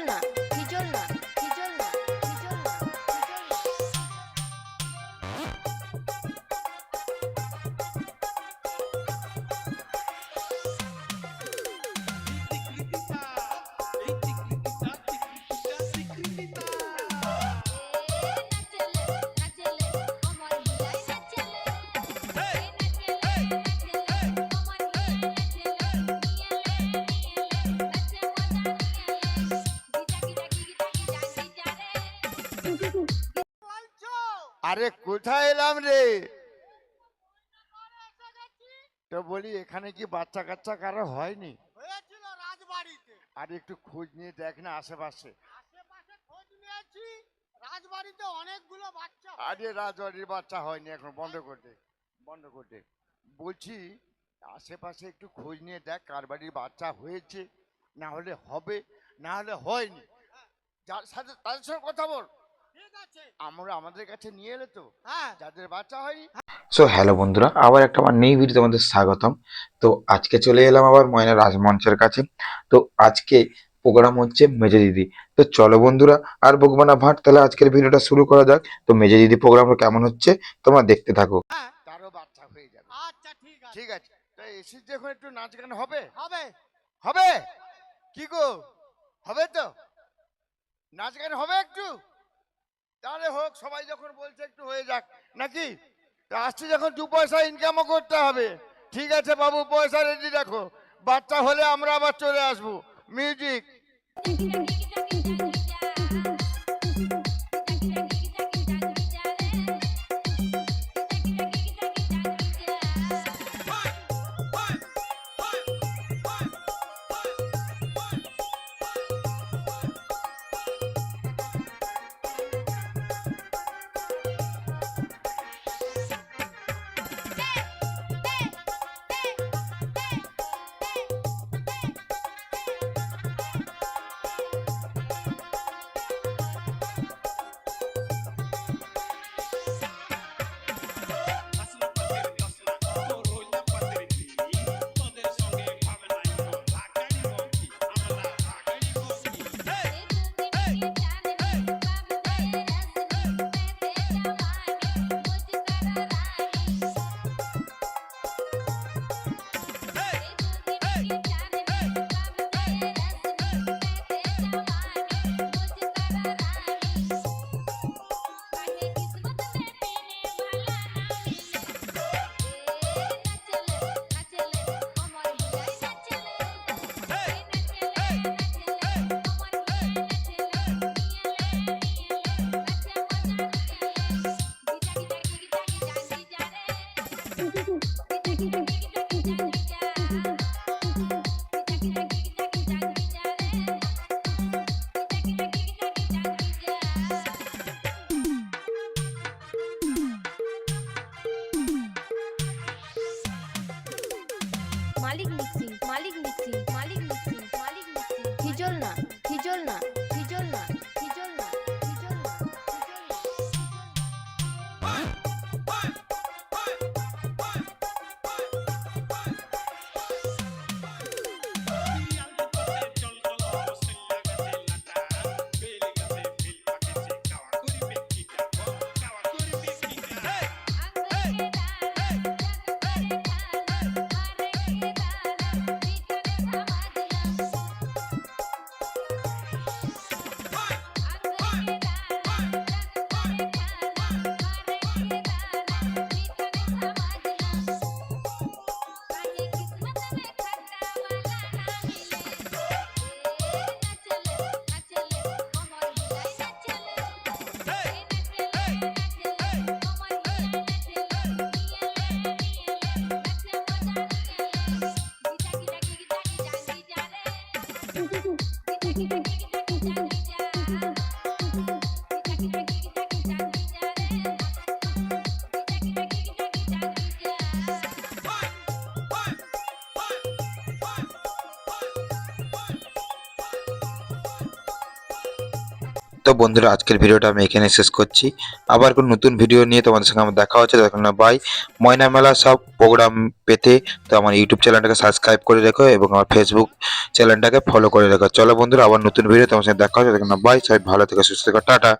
না হিজল না হিজল না হিজল না আরে কোথায় এলাম রে? তো বলি এখানে কি বাচ্চা কাচ্চা কারো হয়নি? হয়েছিল রাজবাড়িতে। আর একটু খোঁজ নিয়ে দেখ না আশেপাশে। আশেপাশে খোঁজ নিয়েছি, রাজবাড়িতে অনেকগুলো বাচ্চা। আরে রাজবাড়ির বাচ্চা হয়নি, এখন বন্ধ করতে বন্ধ করতে বলছি। আশেপাশে একটু খোঁজ নিয়ে দেখ কার বাড়ির বাচ্চা হয়েছে, না হলে হবে, না হলে হয়নি। যার সাথে তাদের সঙ্গে কথা বল, ঠিক আছে? আমরা আমাদের কাছে নিয়ে এলে তো হ্যাঁ, যাদের বাচ্চা হয়নি। সো হ্যালো বন্ধুরা, আবার একটা আমার নিউ ভিডিও তোমাদের স্বাগতম। তো আজকে চলে এলাম আবার ময়না রাজমঞ্চের কাছে। তো আজকে প্রোগ্রাম হচ্ছে মেজে দিদি। তো চলো বন্ধুরা, আর বকবো না ভাট, তাহলে আজকের ভিডিওটা শুরু করা যাক। তো মেজে দিদি প্রোগ্রামটা কেমন হচ্ছে তোমরা দেখতে থাকো। হ্যাঁ, তারও বাচ্চা হয়ে যাবে। আচ্ছা ঠিক আছে। ঠিক আছে, তো এসে যখন একটু নাচ গান হবে। হবে। হবে কি গো? হবে তো? নাচ গান হবে একটু? তাহলে হোক, সবাই যখন বলছে একটু হয়ে যাক নাকি। তা আসছে যখন দু পয়সা ইনকামও করতে হবে। ঠিক আছে বাবু, পয়সা রেডি রাখো, বাচ্চা হলে আমরা আবার চলে আসবো। মিউজিক। তো বন্ধুরা আজকের ভিডিওটা আমি এখানে শেষ করছি। আবার কোনো নতুন ভিডিও নিয়ে তোমাদের সঙ্গে আমার দেখা হচ্ছে। দেখুন না বাই। ময়না মেলা সব প্রোগ্রাম পেতে তো আমার ইউটিউব চ্যানেলটাকে সাবস্ক্রাইব করে রেখো এবং আমার ফেসবুক চ্যানেলটাকে ফলো করে রেখো। চলো বন্ধুরা আবার নতুন ভিডিও তোমার সঙ্গে দেখা হচ্ছে। দেখুন না বাই, সবাই ভালো থেকো, সুস্থ থেকো, টাটা।